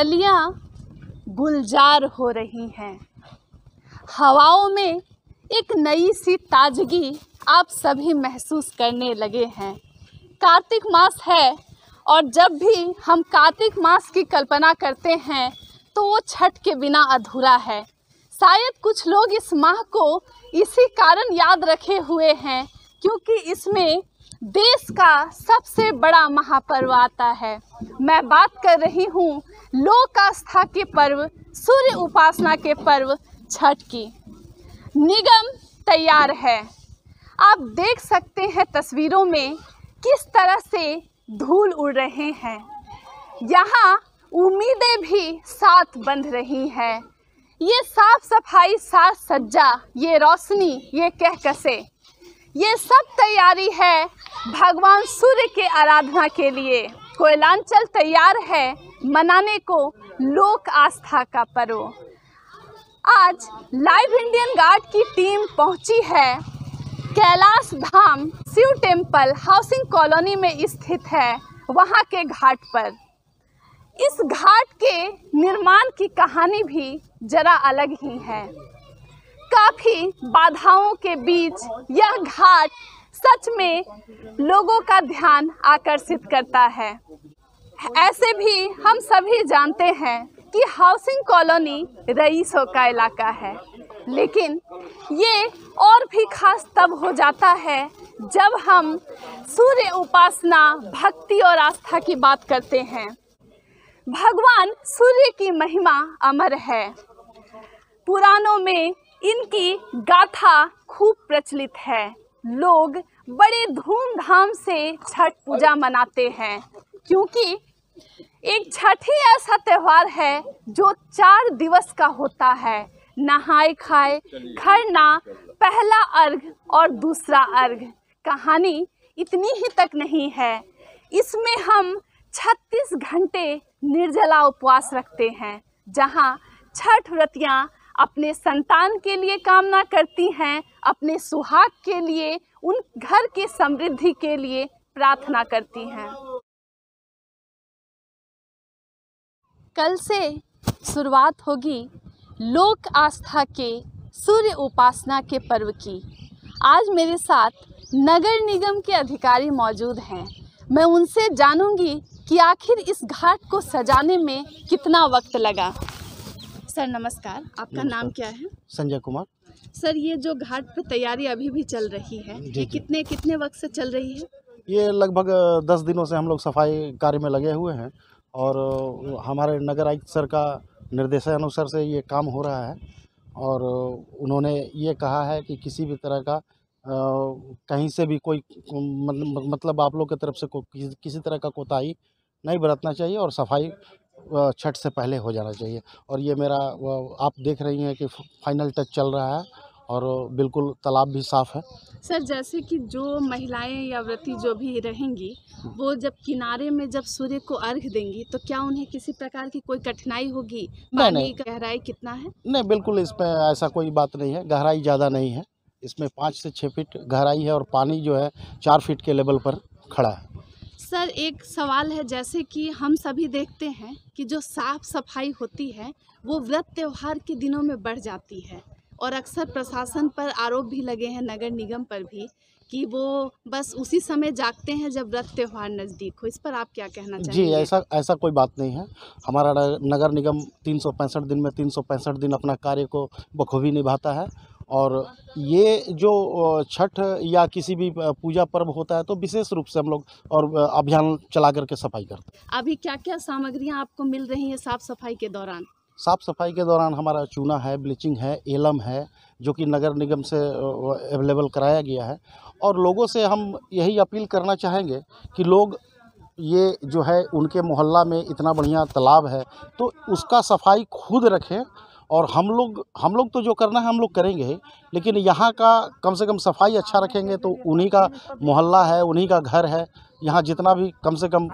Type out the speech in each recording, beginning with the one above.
गलियां गुलजार हो रही हैं। हवाओं में एक नई सी ताजगी आप सभी महसूस करने लगे हैं। कार्तिक मास है और जब भी हम कार्तिक मास की कल्पना करते हैं तो वो छठ के बिना अधूरा है। शायद कुछ लोग इस माह को इसी कारण याद रखे हुए हैं क्योंकि इसमें देश का सबसे बड़ा महापर्व आता है। मैं बात कर रही हूँ लोक आस्था के पर्व, सूर्य उपासना के पर्व छठ की। निगम तैयार है। आप देख सकते हैं तस्वीरों में किस तरह से धूल उड़ रहे हैं। यहाँ उम्मीदें भी साथ बंध रही हैं। ये साफ सफाई, साज सज्जा, ये रोशनी, ये कहकसे, ये सब तैयारी है भगवान सूर्य के आराधना के लिए। कोयलांचल तैयार है मनाने को लोक आस्था का पर्व। आज लाइव इंडियन गार्ड की टीम पहुंची है कैलाश धाम शिव टेम्पल हाउसिंग कॉलोनी में स्थित है, वहां के घाट पर। इस घाट के निर्माण की कहानी भी जरा अलग ही है। काफ़ी बाधाओं के बीच यह घाट सच में लोगों का ध्यान आकर्षित करता है। ऐसे भी हम सभी जानते हैं कि हाउसिंग कॉलोनी रईसों का इलाका है, लेकिन ये और भी खास तब हो जाता है जब हम सूर्य उपासना, भक्ति और आस्था की बात करते हैं। भगवान सूर्य की महिमा अमर है। पुराणों में इनकी गाथा खूब प्रचलित है। लोग बड़े धूमधाम से छठ पूजा मनाते हैं क्योंकि एक छठ ही ऐसा त्यौहार है जो 4 दिवस का होता है। नहाए खाए, खरना, पहला अर्घ और दूसरा अर्घ। कहानी इतनी ही तक नहीं है, इसमें हम 36 घंटे निर्जला उपवास रखते हैं, जहां छठ व्रतियां अपने संतान के लिए कामना करती हैं, अपने सुहाग के लिए, उन घर की समृद्धि के लिए प्रार्थना करती हैं। कल से शुरुआत होगी लोक आस्था के सूर्य उपासना के पर्व की। आज मेरे साथ नगर निगम के अधिकारी मौजूद हैं। मैं उनसे जानूंगी कि आखिर इस घाट को सजाने में कितना वक्त लगा। सर नमस्कार, आपका नाम क्या है? संजय कुमार। सर, ये जो घाट पे तैयारी अभी भी चल रही है, ये कितने वक्त से चल रही है? ये लगभग 10 दिनों से हम लोग सफाई कार्य में लगे हुए हैं और हमारे नगर आयुक्त सर का निर्देशानुसार से ये काम हो रहा है। और उन्होंने ये कहा है कि किसी भी तरह का कहीं से भी कोई मतलब आप लोग की तरफ से किसी तरह का कोताही नहीं बरतना चाहिए और सफाई छठ से पहले हो जाना चाहिए। और ये मेरा आप देख रही हैं कि फाइनल टच चल रहा है और बिल्कुल तालाब भी साफ़ है। सर, जैसे कि जो महिलाएं या व्रती जो भी रहेंगी, वो जब किनारे में जब सूर्य को अर्घ देंगी तो क्या उन्हें किसी प्रकार की कोई कठिनाई होगी? पानी का गहराई कितना है? नहीं, बिल्कुल इसमें ऐसा कोई बात नहीं है। गहराई ज़्यादा नहीं है, इसमें 5 से 6 फीट गहराई है और पानी जो है 4 फीट के लेवल पर खड़ा है। सर, एक सवाल है, जैसे कि हम सभी देखते हैं कि जो साफ सफाई होती है वो व्रत त्यौहार के दिनों में बढ़ जाती है और अक्सर प्रशासन पर आरोप भी लगे हैं, नगर निगम पर भी, कि वो बस उसी समय जागते हैं जब व्रत त्यौहार नज़दीक हो। इस पर आप क्या कहना चाहेंगे? जी, ऐसा कोई बात नहीं है। हमारा नगर निगम 365 दिन में 365 दिन अपना कार्य को बखूबी निभाता है। और ये जो छठ या किसी भी पूजा पर्व होता है तो विशेष रूप से हम लोग और अभियान चला करके सफाई करते हैं। अभी क्या क्या सामग्रियां आपको मिल रही हैं साफ़ सफाई के दौरान? साफ़ सफाई के दौरान हमारा चूना है, ब्लीचिंग है, एलम है, जो कि नगर निगम से अवेलेबल कराया गया है। और लोगों से हम यही अपील करना चाहेंगे कि लोग ये जो है उनके मोहल्ला में इतना बढ़िया तालाब है तो उसका सफाई खुद रखें। और हम लोग तो जो करना है हम लोग करेंगे ही, लेकिन यहाँ का कम से कम सफाई अच्छा रखेंगे तो उन्हीं का मोहल्ला है, उन्हीं का घर है, यहाँ जितना भी कम से कम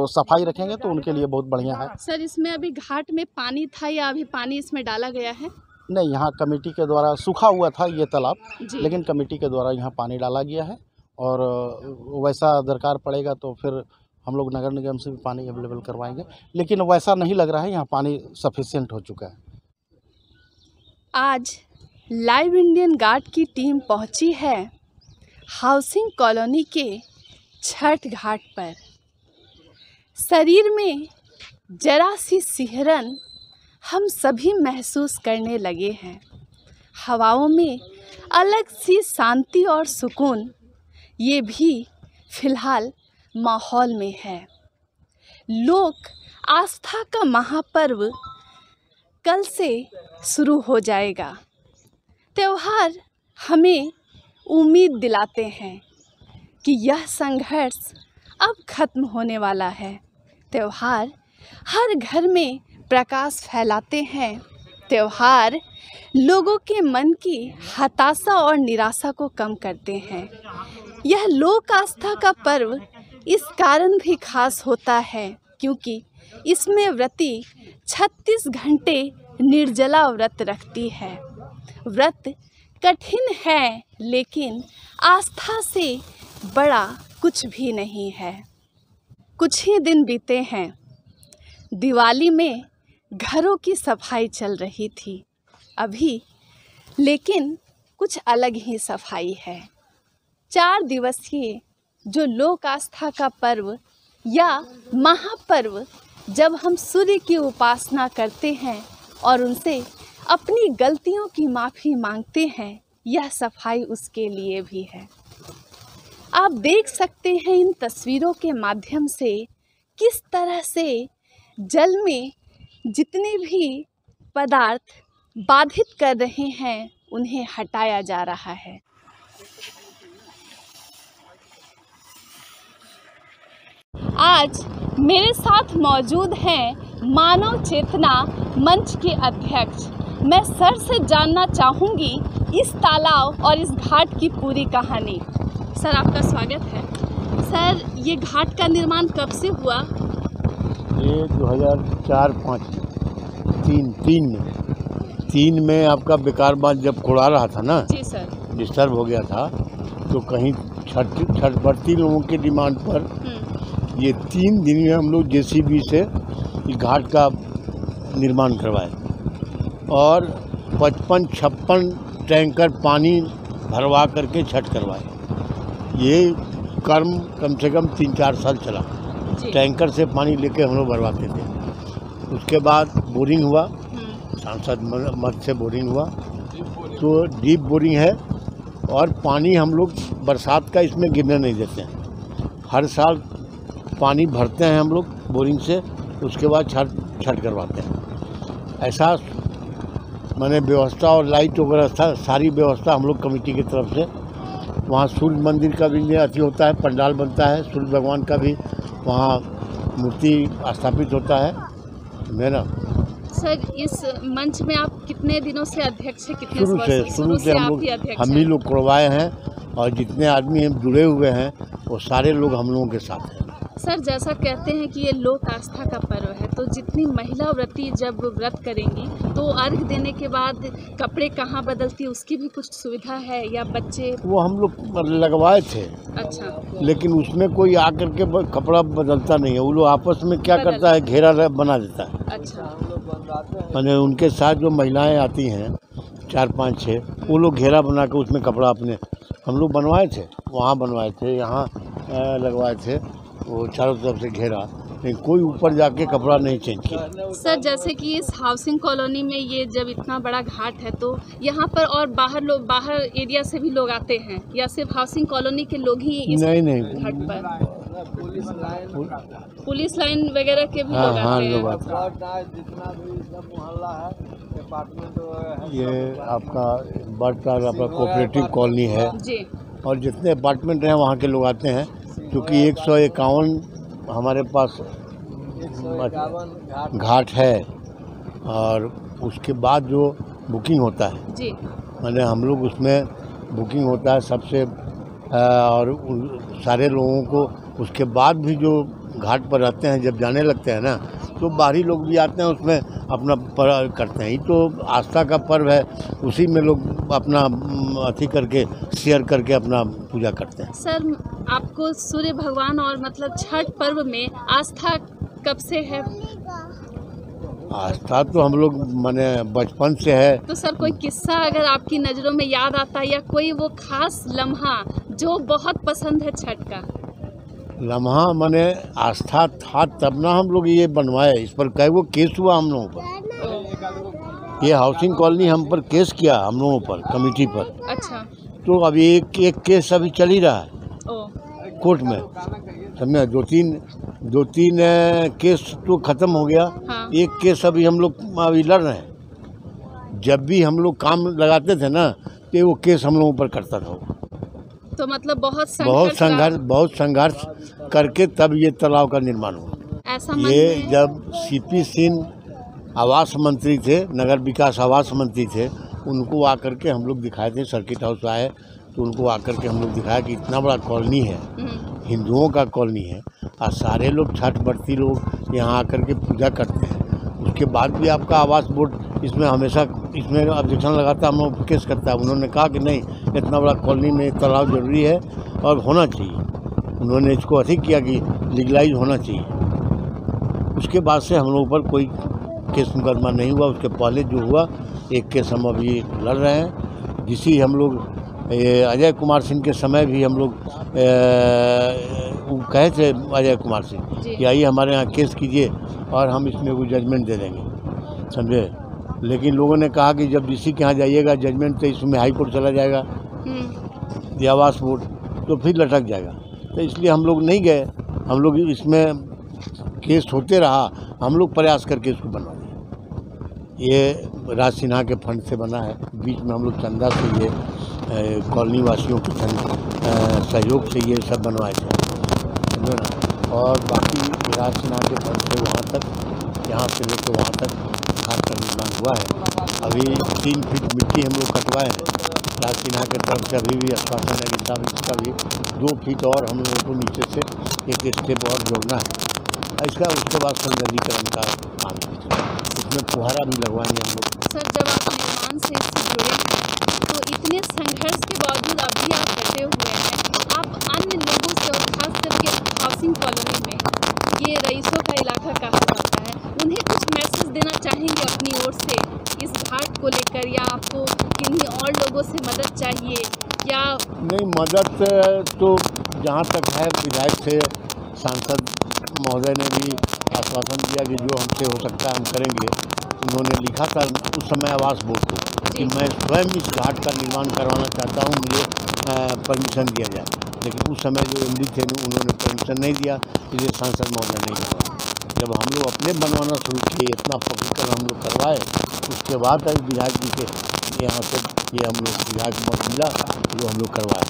सफाई रखेंगे तो उनके लिए बहुत बढ़िया है। सर, इसमें अभी घाट में पानी था या अभी पानी इसमें डाला गया है? नहीं, यहाँ कमेटी के द्वारा सूखा हुआ था ये तालाब, लेकिन कमेटी के द्वारा यहाँ पानी डाला गया है और वैसा दरकार पड़ेगा तो फिर हम लोग नगर निगम से भी पानी अवेलेबल करवाएंगे, लेकिन वैसा नहीं लग रहा है, यहाँ पानी सफिशिएंट हो चुका है। आज लाइव इंडियन गार्ड की टीम पहुंची है हाउसिंग कॉलोनी के छठ घाट पर। शरीर में जरा सी सिहरन हम सभी महसूस करने लगे हैं। हवाओं में अलग सी शांति और सुकून ये भी फिलहाल माहौल में है। लोक आस्था का महापर्व कल से शुरू हो जाएगा। त्योहार हमें उम्मीद दिलाते हैं कि यह संघर्ष अब खत्म होने वाला है। त्योहार हर घर में प्रकाश फैलाते हैं। त्योहार लोगों के मन की हताशा और निराशा को कम करते हैं। यह लोक आस्था का पर्व इस कारण भी खास होता है क्योंकि इसमें व्रती 36 घंटे निर्जला व्रत रखती है। व्रत कठिन है लेकिन आस्था से बड़ा कुछ भी नहीं है। कुछ ही दिन बीते हैं। दिवाली में घरों की सफाई चल रही थी अभी, लेकिन कुछ अलग ही सफाई है। 4 दिवसीय जो लोक आस्था का पर्व या महापर्व, जब हम सूर्य की उपासना करते हैं और उनसे अपनी गलतियों की माफ़ी मांगते हैं, यह सफाई उसके लिए भी है। आप देख सकते हैं इन तस्वीरों के माध्यम से किस तरह से जल में जितने भी पदार्थ बाधित कर रहे हैं उन्हें हटाया जा रहा है। आज मेरे साथ मौजूद हैं मानव चेतना मंच के अध्यक्ष। मैं सर से जानना चाहूँगी इस तालाब और इस घाट की पूरी कहानी। सर, आपका स्वागत है। सर, ये घाट का निर्माण कब से हुआ? ये 2004-05 तीन में आपका बेकार बात जब खुड़ा रहा था ना, जी सर, डिस्टर्ब हो गया था, तो कहीं छठ बढ़ती लोगों के डिमांड पर ये 3 दिन में हम लोग JCB से इस घाट का निर्माण करवाए और 55-56 टैंकर पानी भरवा करके छठ करवाए। ये कर्म कम से कम 3-4 साल चला। टैंकर से पानी लेके हम लोग भरवाते थे। उसके बाद बोरिंग हुआ, सांसद मद से बोरिंग हुआ, तो डीप बोरिंग है और पानी हम लोग बरसात का इसमें गिरने नहीं देते हैं। हर साल पानी भरते हैं हम लोग बोरिंग से, उसके बाद छठ करवाते हैं। ऐसा मैंने व्यवस्था और लाइट वगैरह सारी व्यवस्था हम लोग कमेटी की तरफ से, वहाँ सूर्य मंदिर का भी अति होता है, पंडाल बनता है, सूर्य भगवान का भी वहाँ मूर्ति स्थापित होता है मेरा। सर, इस मंच में आप कितने दिनों से अध्यक्ष हैं? कितने शुरू से हम ही लोग करवाए हैं और जितने आदमी हम जुड़े हुए हैं वो सारे लोग हम लोगों के साथ हैं। सर, जैसा कहते हैं कि ये लोक आस्था का पर्व है, तो जितनी महिला व्रती जब व्रत करेंगी तो अर्घ देने के बाद कपड़े कहाँ बदलती, उसकी भी कुछ सुविधा है या बच्चे? वो हम लोग लगवाए थे। अच्छा। लेकिन उसमें कोई आकर के कपड़ा बदलता नहीं है, वो लोग आपस में क्या करता है, घेरा बना देता है। अच्छा। मैंने उनके साथ जो महिलाएं आती हैं 4-5-6, वो लोग घेरा बना के उसमें कपड़ा अपने हम लोग बनवाए थे, वहाँ बनवाए थे, यहाँ लगवाए थे, वो चारों तरफ से घेरा, लेकिन कोई ऊपर जाके कपड़ा नहीं चेंज किया। सर, जैसे कि इस हाउसिंग कॉलोनी में ये जब इतना बड़ा घाट है तो यहाँ पर और बाहर एरिया से भी लोग आते हैं या सिर्फ हाउसिंग कॉलोनी के लोग ही इस घाट पर? पुलिस लाइन वगैरह के भी लोग आते हैं। जितना भी सब मोहल्ला है, अपार्टमेंट, ये आपका आपका कोऑपरेटिव कॉलोनी है जी, और जितने अपार्टमेंट हैं वहाँ के लोग आते हैं, क्योंकि 151 हमारे पास घाट है और उसके बाद जो बुकिंग होता है जी, मैंने हम लोग उसमें बुकिंग होता है सबसे, और सारे लोगों को उसके बाद भी जो घाट पर रहते हैं जब जाने लगते हैं ना, तो बाहरी लोग भी आते हैं, उसमें अपना पर्व करते हैं। ये तो आस्था का पर्व है, उसी में लोग अपना अथी करके शेयर करके अपना पूजा करते हैं। सर, आपको सूर्य भगवान और मतलब छठ पर्व में आस्था कब से है? आस्था तो हम लोग माने बचपन से है। तो सर, कोई किस्सा अगर आपकी नज़रों में याद आता है या कोई वो खास लम्हा जो बहुत पसंद है छठ का? लम्हा माने आस्था था तब ना हम लोग ये बनवाए। इस पर कई वो केस हुआ हम लोगों पर। ये हाउसिंग कॉलोनी हम पर केस किया हम लोगों पर, कमेटी पर। अच्छा। तो अभी एक केस अभी चल ही रहा है कोर्ट में, समझे। दो तीन केस तो ख़त्म हो गया। हाँ। एक केस अभी हम लोग अभी लड़ रहे हैं। जब भी हम लोग काम लगाते थे ना, तो वो केस हम लोगों पर करता था। तो मतलब बहुत संघर्ष करके तब ये तालाब का निर्माण हुआ। ऐसा ये जब सीपी सिंह आवास मंत्री थे, नगर विकास आवास मंत्री थे, उनको आकर के हम लोग दिखाए थे। सर्किट हाउस आए तो उनको आकर के हम लोग दिखाया कि इतना बड़ा कॉलोनी है, हिंदुओं का कॉलोनी है, और सारे लोग छठ व्रती लोग यहाँ आकर के पूजा करते हैं। उसके बाद भी आपका आवास बोर्ड इसमें हमेशा इसमें ऑब्जेक्शन लगाता है, हम लोग केस करता है। उन्होंने कहा कि नहीं, इतना बड़ा कॉलोनी में तालाब जरूरी है और होना चाहिए। उन्होंने इसको अधिक किया कि लीगलाइज होना चाहिए। उसके बाद से हम लोग पर कोई केस मुकदमा नहीं हुआ। उसके पहले जो हुआ एक केस हम अभी लड़ रहे हैं, जिसी हम लोग अजय कुमार सिंह के समय भी हम लोग वो कहे थे अजय कुमार सिंह कि आइए हमारे यहाँ केस कीजिए और हम इसमें कोई जजमेंट दे देंगे, समझे। लेकिन लोगों ने कहा कि जब डीसी के यहाँ जाइएगा जजमेंट तो इसमें हाई कोर्ट चला जाएगा या आवास बोर्ड, तो फिर लटक जाएगा। तो इसलिए हम लोग नहीं गए। हम लोग इसमें केस होते रहा, हम लोग प्रयास करके इसको बनवा दिए। ये राज सिन्हा के फंड से बना है। बीच में हम लोग चंदा से ये कॉलोनी वासियों के सहयोग से ये सब बनवाए थे, समझे ना। और बाकी राज सिन्हा के फंड से वहाँ तक, यहाँ से लेकर वहाँ तक घाट का निर्माण हुआ है। अभी 3 फीट मिट्टी हम लोग कटवाए हैं राज सिन्हा के तरफ से। अभी भी आश्वासन है कि साहब इसका भी 2 फीट और हम लोगों को नीचे से एक स्टेप और जोड़ना है। इसका उसके बाद सौंदर्यीकरण का काम है, उसमें फुहारा भी लगवाएंगे हम लोग। सर, जब आप निर्माण से जुड़े हैं तो इतने संघर्ष के बावजूद अभी आप डटे हुए हैं। आप अन्य लोगों से और खास करके हाउसिंग कॉलोनी में ये रईसों का इलाका कहा जाता है, उन्हें कुछ मैसेज देना चाहेंगे अपनी ओर से इस घाट को लेकर, या आपको किन्हीं और लोगों से मदद चाहिए? या नहीं, मदद तो जहाँ तक है विधायक से सांसद महोदय ने भी आश्वासन दिया कि जो हमसे हो सकता है हम करेंगे। उन्होंने लिखा था उस समय आवास बोर्ड को कि मैं स्वयं इस घाट का निर्माण करवाना चाहता हूँ, मुझे परमिशन दिया जाए। लेकिन उस समय जो एमडी थे उन्होंने परमिशन नहीं दिया, इसलिए सांसद महोदय नहीं करवाया। जब हम लोग अपने बनवाना शुरू किए, इतना पकड़ हम लोग करवाए, उसके बाद विधायक जी के यहाँ से ये हम लोग विधायक मत मिला जो हम लोग करवाए।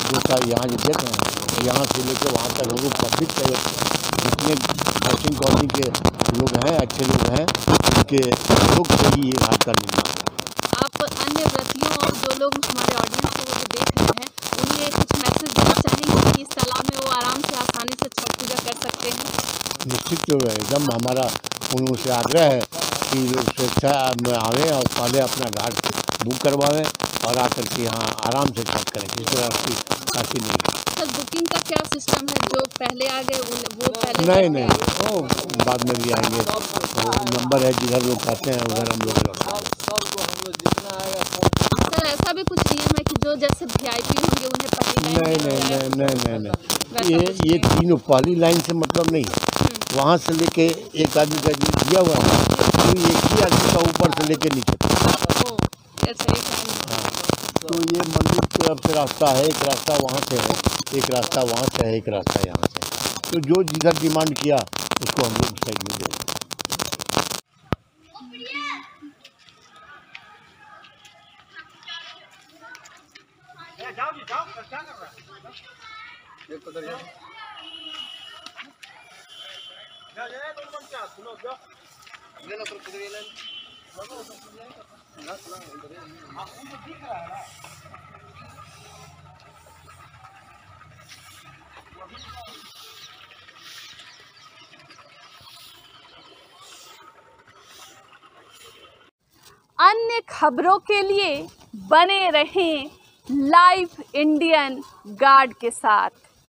जो साल यहाँ जो देख रहे हैं, यहाँ से लेकर वहाँ तक हम लोग पब्लिक का जितने हाउसिंग कॉलोनी के लोग हैं, अच्छे लोग हैं, उनके लोग से ही ये घाट का निर्माण है। आप अन्य व्रतियों और जो लोग हमारे ऑडियंस को देख रहे हैं, उन्हें कुछ मैसेज देना चाहेंगे कि इस तालाब में वो आराम से आसानी से छठ पूजा कर सकते हैं? निश्चित तो एकदम हमारा उनसे आग्रह है कि लोग स्वेच्छा में आवें और पहले अपना घाट बुक करवाएं और आकर के यहाँ आराम से छठ करें। किसी तरह की काशी नहीं। सर, बुकिंग का क्या सिस्टम है? जो पहले आ गए वो पहले नहीं, वो बाद में भी आएंगे। तो नंबर है, जिधर लोग कहते हैं उधर हम लोग। सर, ऐसा भी कुछ नियम है कि जो जैसे वीआईपी होंगे उन्हें पहली नहीं, ये तीनों पहली लाइन से मतलब नहीं है। वहाँ से लेके एक आदमी का दिया हुआ है, तो एक ही आदमी का ऊपर से लेके नीचे। तो ये मंदिर की तरफ से रास्ता है, एक रास्ता वहाँ से है, एक रास्ता वहाँ से है, एक रास्ता यहाँ से है। तो जो जिधर डिमांड किया उसको हम लोग साइड में दे। अन्य खबरों के लिए बने रहें लाइव इंडियन गार्ड के साथ।